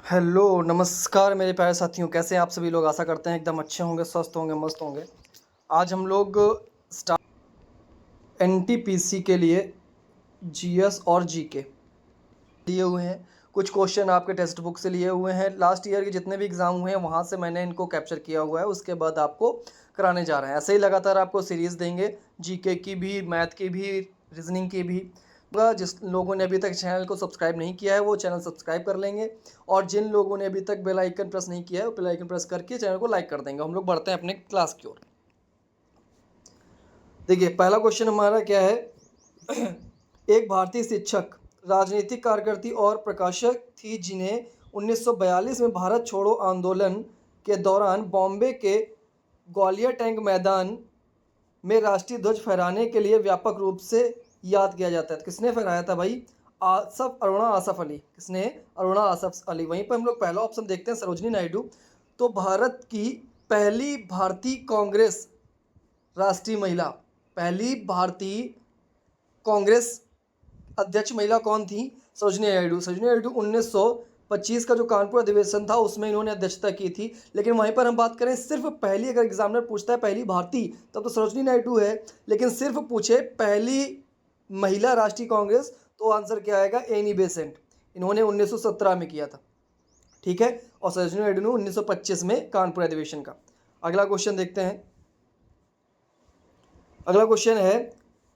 Hello नमस्कार मेरे प्यारे साथियों, कैसे हैं आप सभी लोग। आशा करते हैं एकदम अच्छे होंगे, स्वस्थ होंगे, मस्त होंगे। आज हम लोग एनटीपीसी के लिए जीएस और जीके लिए हुए हैं। कुछ क्वेश्चन आपके टेक्स्ट बुक से लिए हुए हैं। लास्ट ईयर के जितने भी एग्ज़ाम हुए हैं वहाँ से मैंने इनको कैप्चर किया हुआ है। उसके बाद आपको कराने जा रहे हैं। ऐसे ही लगातार आपको सीरीज़ देंगे, जीके की भी, मैथ की भी, रीजनिंग की भी। जिस लोगों ने अभी तक चैनल को सब्सक्राइब नहीं किया है वो चैनल सब्सक्राइब कर लेंगे, और जिन लोगों ने अभी तक बेल आइकन प्रेस नहीं किया है वो बेल आइकन प्रेस करके चैनल को लाइक कर देंगे। हम लोग बढ़ते हैं अपने क्लास की ओर। देखिए पहला क्वेश्चन हमारा क्या है। एक भारतीय शिक्षक, राजनीतिक कार्यकर्ती और प्रकाशक थी जिन्हें 1942 में भारत छोड़ो आंदोलन के दौरान बॉम्बे के ग्वालियर टैंक मैदान में राष्ट्रीय ध्वज फहराने के लिए व्यापक रूप से याद किया जाता है। तो किसने फहराया था भाई? अरुणा आसफ अली। किसने? अरुणा आसफ अली। वहीं पर हम लोग पहला ऑप्शन देखते हैं, सरोजनी नायडू। तो भारत की पहली भारतीय कांग्रेस राष्ट्रीय महिला, पहली भारतीय कांग्रेस अध्यक्ष महिला कौन थी? सरोजनी नायडू। सरोजनी नायडू 1925 का जो कानपुर अधिवेशन था उसमें इन्होंने अध्यक्षता की थी। लेकिन वहीं पर हम बात करें सिर्फ पहली, अगर एग्जामिनर पूछता है पहली भारतीय, तब तो सरोजनी नायडू है। लेकिन सिर्फ पूछे पहली महिला राष्ट्रीय कांग्रेस, तो आंसर क्या आएगा? Annie Besant. इन्होंने 1917 में किया था, ठीक है। और सरोजनी नायडू ने 1925 में कानपुर अधिवेशन का। अगला क्वेश्चन देखते हैं। अगला क्वेश्चन है,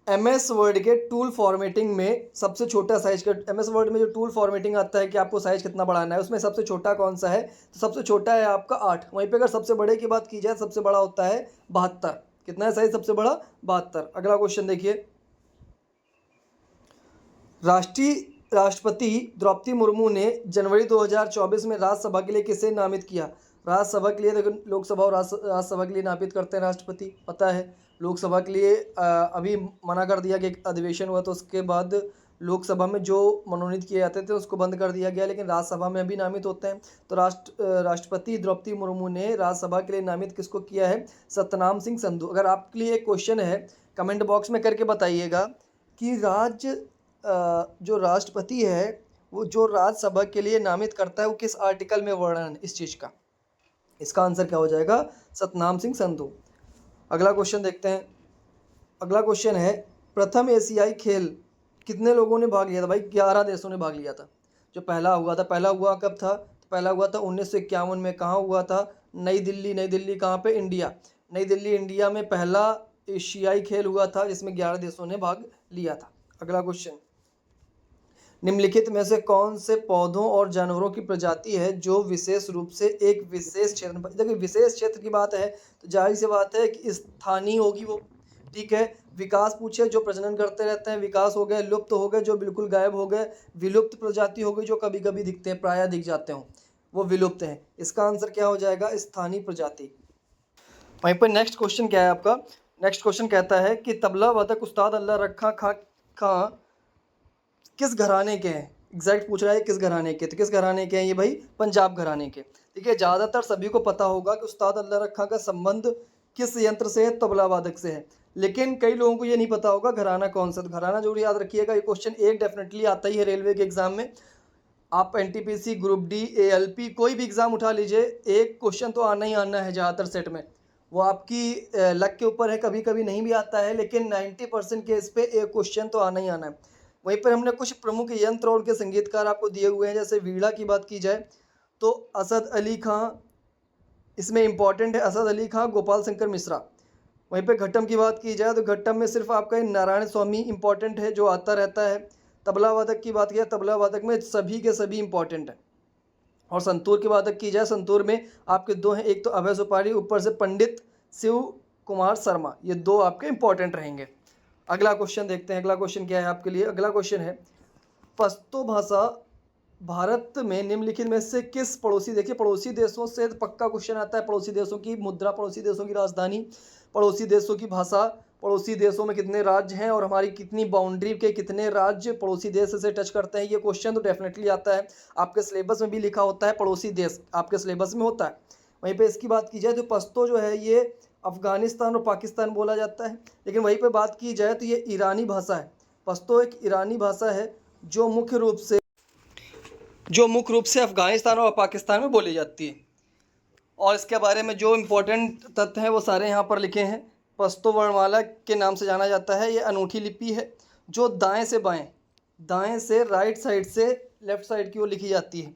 एमएस वर्ड के टूल फॉर्मेटिंग में सबसे छोटा साइज का, एमएस वर्ड में जो टूल फॉर्मेटिंग आता है कि आपको साइज कितना बढ़ाना है, उसमें सबसे छोटा कौन सा है? तो सबसे छोटा है आपका 8। वहीं पे अगर सबसे बड़े की बात की जाए, सबसे बड़ा होता है 72। कितना है साइज सबसे बड़ा? 72। अगला क्वेश्चन देखिए, राष्ट्रपति द्रौपदी मुर्मू ने जनवरी 2024 में राज्यसभा के लिए किसे नामित किया? राज्यसभा के लिए, देखो लोकसभा और राज्यसभा के लिए नामित करते हैं राष्ट्रपति, पता है। लोकसभा के लिए अभी मना कर दिया गया, अधिवेशन हुआ तो उसके बाद लोकसभा में जो मनोनीत किए जाते थे उसको बंद कर दिया गया, लेकिन राज्यसभा में अभी नामित होते हैं। तो राष्ट्रपति द्रौपदी मुर्मू ने राज्यसभा के लिए नामित किसको किया है? सतनाम सिंह संधू। अगर आपके लिए एक क्वेश्चन है, कमेंट बॉक्स में करके बताइएगा कि जो राष्ट्रपति है वो जो राज्यसभा के लिए नामित करता है वो किस आर्टिकल में वर्णन है इस चीज़ का? इसका आंसर क्या हो जाएगा? सतनाम सिंह संधू। अगला क्वेश्चन देखते हैं। अगला क्वेश्चन है, प्रथम एशियाई खेल कितने लोगों ने भाग लिया था? भाई 11 देशों ने भाग लिया था। जो पहला हुआ था, पहला हुआ कब था? तो पहला हुआ था 1951 में। कहाँ हुआ था? नई दिल्ली। नई दिल्ली कहाँ पे? इंडिया। नई दिल्ली इंडिया में पहला एशियाई खेल हुआ था जिसमें 11 देशों ने भाग लिया था। अगला क्वेश्चन, निम्नलिखित में से कौन से पौधों और जानवरों की प्रजाति है जो विशेष रूप से एक विशेष क्षेत्र में, देखिए विशेष क्षेत्र की बात है तो जाहिर सी बात है कि स्थानीय होगी वो, ठीक है। विकास पूछे, जो प्रजनन करते रहते हैं, विकास हो गए। लुप्त हो गए, जो बिल्कुल गायब हो गए। विलुप्त प्रजाति हो गई, जो कभी कभी दिखते हैं, प्रायः दिख जाते हो, वो विलुप्त हैं। इसका आंसर क्या हो जाएगा? स्थानीय प्रजाति। वहीं पर नेक्स्ट क्वेश्चन क्या है आपका? नेक्स्ट क्वेश्चन कहता है कि तबला वादक उस्ताद अल्लाह रखा खां किस घराने के हैं? एग्जैक्ट पूछ रहा है किस घराने के। तो किस घराने के हैं ये भाई? पंजाब घराने के। देखिए ज़्यादातर सभी को पता होगा कि उस्ताद अल्लाह रखा का संबंध किस यंत्र से है? तबला वादक से है। लेकिन कई लोगों को ये नहीं पता होगा घराना कौन सा। तो घराना जरूर याद रखिएगा, ये क्वेश्चन एक डेफिनेटली आता ही है रेलवे के एग्जाम में। आप एनटीपीसी, ग्रुप डी, एएलपी, कोई भी एग्जाम उठा लीजिए, एक क्वेश्चन तो आना ही आना है ज़्यादातर सेट में। वो आपकी लक के ऊपर है, कभी कभी नहीं भी आता है, लेकिन 90% केस पे एक क्वेश्चन तो आना ही आना है। वहीं पर हमने कुछ प्रमुख यंत्र और उनके संगीतकार आपको दिए हुए हैं। जैसे वीणा की बात की जाए तो असद अली खां इसमें इंपॉर्टेंट है। असद अली खां, गोपाल शंकर मिश्रा। वहीं पे घट्टम की बात की जाए तो घट्टम में सिर्फ आपका नारायण स्वामी इंपॉर्टेंट है जो आता रहता है। तबला वादक की बात की जाए, तबला वादक में सभी के सभी इंपॉर्टेंट हैं। और संतूर की बात की जाए, संतूर में आपके दो हैं, एक तो अभय सुपारी, ऊपर से पंडित शिव कुमार शर्मा। ये दो आपके इंपॉर्टेंट रहेंगे। अगला क्वेश्चन देखते हैं। अगला क्वेश्चन क्या है आपके लिए? अगला क्वेश्चन है, पश्तो भाषा भारत में निम्नलिखित में से किस पड़ोसी, देखिए पड़ोसी देशों से पक्का क्वेश्चन आता है। पड़ोसी देशों की मुद्रा, पड़ोसी देशों की राजधानी, पड़ोसी देशों की भाषा, पड़ोसी देशों में कितने राज्य हैं और हमारी कितनी बाउंड्री के कितने राज्य पड़ोसी देश से टच करते हैं। ये क्वेश्चन तो डेफिनेटली आता है, आपके सिलेबस में भी लिखा होता है, पड़ोसी देश आपके सिलेबस में होता है। वहीं पे इसकी बात की जाए तो पश्तो जो है ये अफगानिस्तान और पाकिस्तान बोला जाता है। लेकिन वहीं पे बात की जाए तो ये ईरानी भाषा है। पश्तो एक ईरानी भाषा है जो मुख्य रूप से जो मुख्य रूप से अफ़गानिस्तान और पाकिस्तान में बोली जाती है। और इसके बारे में जो इम्पोर्टेंट तथ्य हैं वो सारे यहाँ पर लिखे हैं। पश्तो वर्णमाला के नाम से जाना जाता है। ये अनूठी लिपि है जो दाएं से बाएं, दाएं से राइट साइड से लेफ्ट साइड की ओर लिखी जाती है।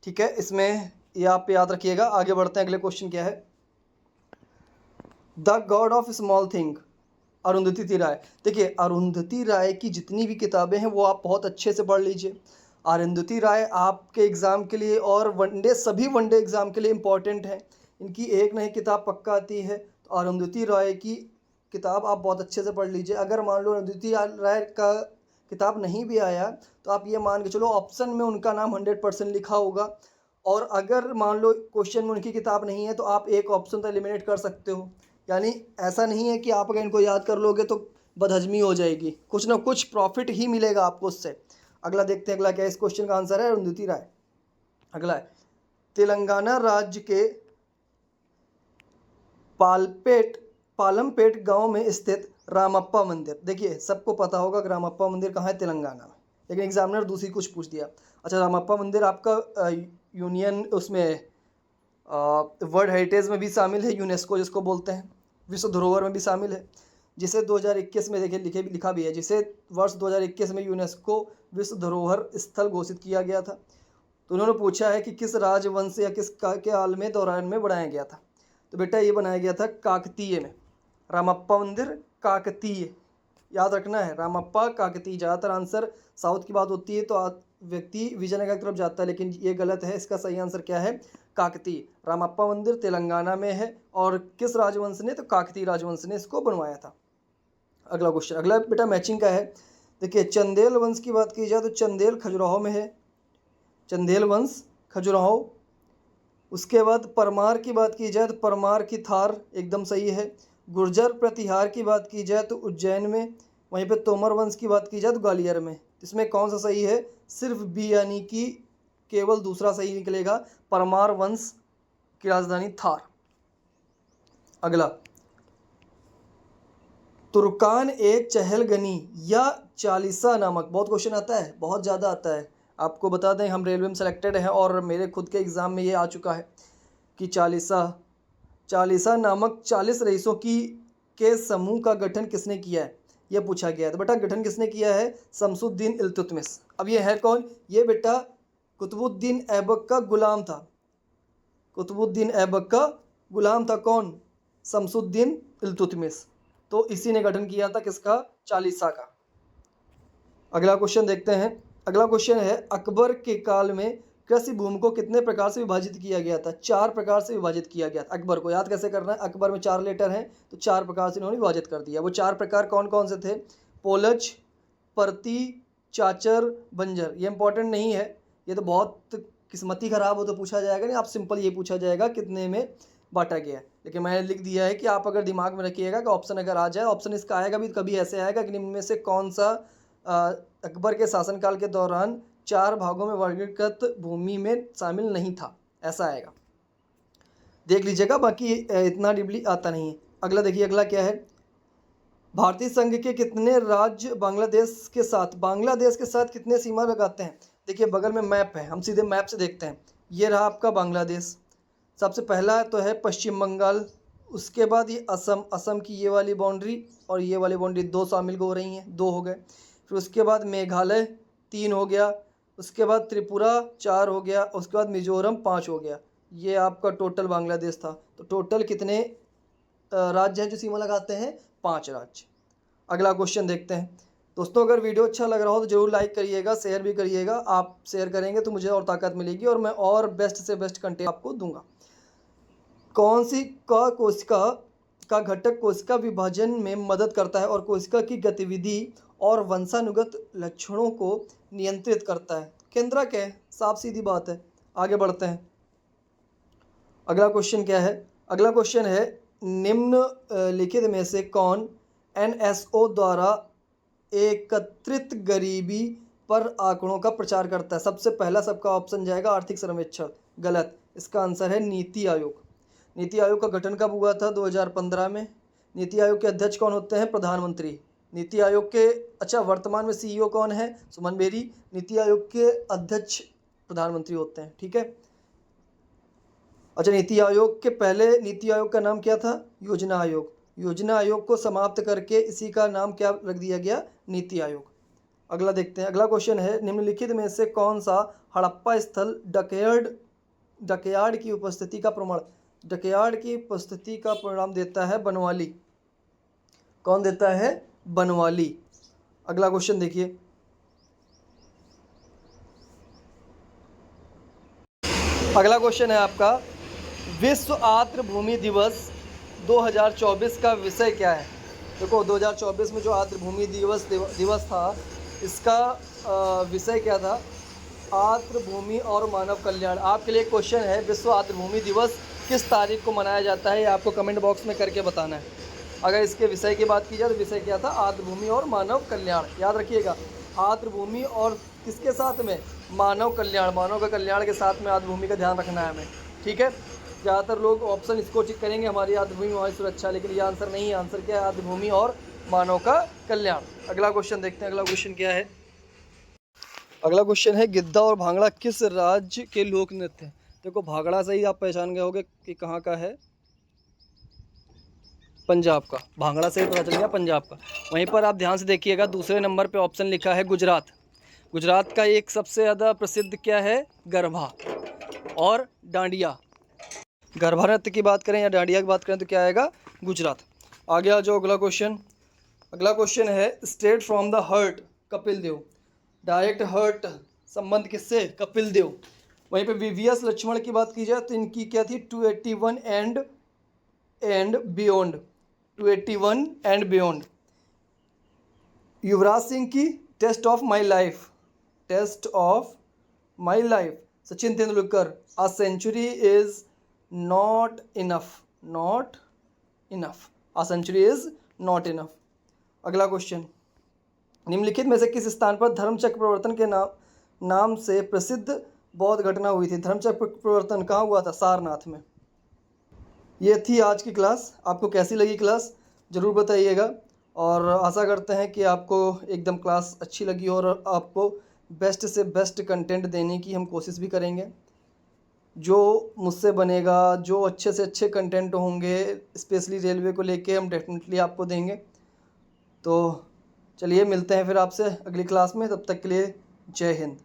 ठीक है, इसमें ये आप याद रखिएगा। आगे बढ़ते हैं, अगले क्वेश्चन क्या है। The God of Small Thing, Arundhati Roy. देखिए, अरुंधति राय की जितनी भी किताबें हैं वो आप बहुत अच्छे से पढ़ लीजिए। अरुंधति राय आपके एग्ज़ाम के लिए और वनडे, सभी वनडे एग्ज़ाम के लिए इम्पॉर्टेंट है। इनकी एक नहीं किताब पक्का आती है। तो अरुंधति राय की किताब आप बहुत अच्छे से पढ़ लीजिए। अगर मान लो अरुंधति राय का किताब नहीं भी आया तो आप ये मान के चलो ऑप्शन में उनका नाम 100% लिखा होगा। और अगर मान लो क्वेश्चन में उनकी किताब नहीं है तो आप एक ऑप्शन तो एलिमिनेट कर सकते हो। यानी ऐसा नहीं है कि आप अगर इनको याद कर लोगे तो बदहजमी हो जाएगी, कुछ ना कुछ प्रॉफिट ही मिलेगा आपको उससे। अगला देखते हैं, अगला क्या है। इस क्वेश्चन का आंसर है अरुंधति राय। अगला है, तेलंगाना राज्य के पालमपेट गांव में स्थित रामप्पा मंदिर। देखिए, सबको पता होगा कि रामप्पा मंदिर कहाँ है, तेलंगाना में। लेकिन एग्जामिनर दूसरी कुछ पूछ दिया। अच्छा, रामप्पा मंदिर आपका यूनियन उसमें वर्ल्ड हेरिटेज में भी शामिल है, यूनेस्को जिसको बोलते हैं, विश्व धरोहर में भी शामिल है, जिसे 2021 में देखिए लिखा भी है, जिसे वर्ष 2021 में यूनेस्को विश्व धरोहर स्थल घोषित किया गया था। तो उन्होंने पूछा है कि किस राजवंश या किस के आल में दौरान में बनाया गया था। तो बेटा ये बनाया गया था काकतीय में। रामप्पा मंदिर काकतीय, याद रखना है, रामप्पा काकतीय। ज़्यादातर आंसर साउथ की बात होती है तो व्यक्ति विजयनगर की तरफ जाता है, लेकिन ये गलत है। इसका सही आंसर क्या है, काकतीय। रामप्पा मंदिर तेलंगाना में है और किस राजवंश ने, तो काकतीय राजवंश ने इसको बनवाया था। अगला क्वेश्चन, अगला बेटा मैचिंग का है। देखिए, चंदेल वंश की बात की जाए तो चंदेल खजुराहो में है, चंदेल वंश खजुराहो। उसके बाद परमार की बात की जाए तो परमार की थार एकदम सही है। गुर्जर प्रतिहार की बात की जाए तो उज्जैन में। वहीं पे तोमर वंश की बात की जाए तो ग्वालियर में। इसमें कौन सा सही है, सिर्फ बी यानी कि केवल दूसरा सही निकलेगा, परमार वंश की राजधानी थार। अगला, तुर्कान ए चहलगनी या चालीसा नामक, बहुत क्वेश्चन आता है, बहुत ज़्यादा आता है। आपको बता दें, हम रेलवे में सेलेक्टेड हैं और मेरे खुद के एग्ज़ाम में ये आ चुका है कि चालीसा नामक 40 रईसों के समूह का गठन किसने किया है, ये पूछा गया है। तो बेटा गठन किसने किया है, शमसुद्दीन इल्तुतमिश। अब ये है कौन, ये बेटा कुतुबुद्दीन ऐबक का गुलाम था। कुतुबुद्दीन ऐबक का गुलाम था कौन, शमसुद्दीन इल्तुतमिश। तो इसी ने गठन किया था किसका, चालीसा का। अगला क्वेश्चन देखते हैं। अगला क्वेश्चन है, अकबर के काल में कृषि भूमि को कितने प्रकार से विभाजित किया गया था। 4 प्रकार से विभाजित किया गया था। अकबर को याद कैसे करना है, अकबर में 4 लेटर हैं तो 4 प्रकार से इन्होंने विभाजित कर दिया। वो 4 प्रकार कौन कौन से थे, पोलज, परती, चाचर, बंजर। ये इंपॉर्टेंट नहीं है, ये तो बहुत किस्मती खराब हो तो पूछा जाएगा नहीं, आप सिंपल ये पूछा जाएगा कितने में बांटा गया है। लेकिन मैंने लिख दिया है कि आप अगर दिमाग में रखिएगा कि ऑप्शन अगर आ जाए, ऑप्शन इसका आएगा भी, कभी ऐसे आएगा कि निम्न में से कौन सा अकबर के शासनकाल के दौरान 4 भागों में वर्गीकृत भूमि में शामिल नहीं था, ऐसा आएगा, देख लीजिएगा। बाकी इतना डीपली आता नहीं है। अगला देखिए, अगला क्या है, भारतीय संघ के कितने राज्य बांग्लादेश के साथ कितने सीमा लगाते हैं। देखिए, बगल में मैप है, हम सीधे मैप से देखते हैं। ये रहा आपका बांग्लादेश, सबसे पहला तो है पश्चिम बंगाल, उसके बाद ये असम की ये वाली बाउंड्री और ये वाली बाउंड्री 2 शामिल हो रही हैं, 2 हो गए। फिर उसके बाद मेघालय 3 हो गया, उसके बाद त्रिपुरा 4 हो गया, उसके बाद मिजोरम 5 हो गया। ये आपका टोटल बांग्लादेश था। तो टोटल कितने राज्य हैं जो सीमा लगाते हैं, 5 राज्य। अगला क्वेश्चन देखते हैं। दोस्तों, अगर वीडियो अच्छा लग रहा हो तो ज़रूर लाइक करिएगा, शेयर भी करिएगा। आप शेयर करेंगे तो मुझे और ताकत मिलेगी और मैं और बेस्ट से बेस्ट कंटेंट आपको दूंगा। कौन सी कोशिका का घटक कोशिका विभाजन में मदद करता है और कोशिका की गतिविधि और वंशानुगत लक्षणों को नियंत्रित करता है। केंद्रक है, साफ सीधी बात है। आगे बढ़ते हैं। अगला क्वेश्चन क्या है, अगला क्वेश्चन है, निम्नलिखित में से कौन एनएसओ द्वारा एकत्रित गरीबी पर आंकड़ों का प्रचार करता है। सबसे पहला सबका ऑप्शन जाएगा आर्थिक सर्वेक्षण, गलत। इसका आंसर है नीति आयोग। नीति आयोग का गठन कब हुआ था, 2015 में। नीति आयोग के अध्यक्ष कौन होते हैं, प्रधानमंत्री। नीति आयोग के, अच्छा वर्तमान में सीईओ कौन है, सुमन बेरी। नीति आयोग के अध्यक्ष प्रधानमंत्री होते हैं, ठीक है। अच्छा, नीति आयोग के पहले नीति आयोग का नाम क्या था? योजना आयोग। योजना आयोग को समाप्त करके इसी का नाम क्या रख दिया गया? नीति आयोग। अगला देखते हैं। अगला क्वेश्चन है, निम्नलिखित में से कौन सा हड़प्पा स्थल डकयार्ड की उपस्थिति का प्रमाण, डकयार्ड की उपस्थिति का परिणाम देता है? बनवाली। कौन देता है? बनवाली। अगला क्वेश्चन देखिए, अगला क्वेश्चन है आपका, विश्व आर्द्र भूमि दिवस 2024 का विषय क्या है? देखो 2024 में जो आर्द्र भूमि दिवस था, इसका विषय क्या था? आर्द्र भूमि और मानव कल्याण। आपके लिए क्वेश्चन है, विश्व आर्द्र भूमि दिवस किस तारीख को मनाया जाता है? ये आपको कमेंट बॉक्स में करके बताना है। अगर इसके विषय की बात की जाए तो विषय क्या था? आर्द्र भूमि और मानव कल्याण। याद रखिएगा, आर्द्र भूमि और किसके साथ में? मानव कल्याण। मानव का कल्याण के साथ में आर्द्र भूमि का ध्यान रखना है हमें, ठीक है। ज़्यादातर लोग ऑप्शन इसको चेक करेंगे, हमारी आर्द्र भूमि हमारी सुरक्षा, लेकिन ये आंसर नहीं है। आंसर क्या है? आर्द्र भूमि और मानव का कल्याण। अगला क्वेश्चन देखते हैं। अगला क्वेश्चन क्या है? अगला क्वेश्चन है, गिद्दा और भांगड़ा किस राज्य के लोक नृत्य हैं? देखो भांगड़ा से ही आप पहचान गए होगे कि कहाँ का है? पंजाब का। भांगड़ा से ही पता चल गया पंजाब का। वहीं पर आप ध्यान से देखिएगा, दूसरे नंबर पे ऑप्शन लिखा है गुजरात। गुजरात का एक सबसे ज़्यादा प्रसिद्ध क्या है? गरबा और डांडिया। गरबा नृत्य की बात करें या डांडिया की बात करें तो क्या आएगा? गुजरात। आगे आ जाओ, अगला क्वेश्चन। अगला क्वेश्चन है, straight from the heart, Kapil Dev. Direct heart संबंध किससे? कपिल देव। वहीं पे वीवीएस लक्ष्मण की बात की जाए तो इनकी क्या थी? 281 and beyond. 281 and beyond. Yuvraj Singh की test of my life, test of my life. Sachin Tendulkar, a century is not enough, not enough, a century is not enough. अगला क्वेश्चन, निम्नलिखित में से किस स्थान पर धर्मचक्र प्रवर्तन के नाम से प्रसिद्ध बौद्ध घटना हुई थी? धर्मचक्र प्रवर्तन कहाँ हुआ था? सारनाथ में। ये थी आज की क्लास। आपको कैसी लगी क्लास ज़रूर बताइएगा, और आशा करते हैं कि आपको एकदम क्लास अच्छी लगी और आपको बेस्ट से बेस्ट कंटेंट देने की हम कोशिश भी करेंगे। जो मुझसे बनेगा, जो अच्छे से अच्छे कंटेंट होंगे स्पेशली रेलवे को लेके, हम डेफिनेटली आपको देंगे। तो चलिए मिलते हैं फिर आपसे अगली क्लास में, तब तक के लिए जय हिंद।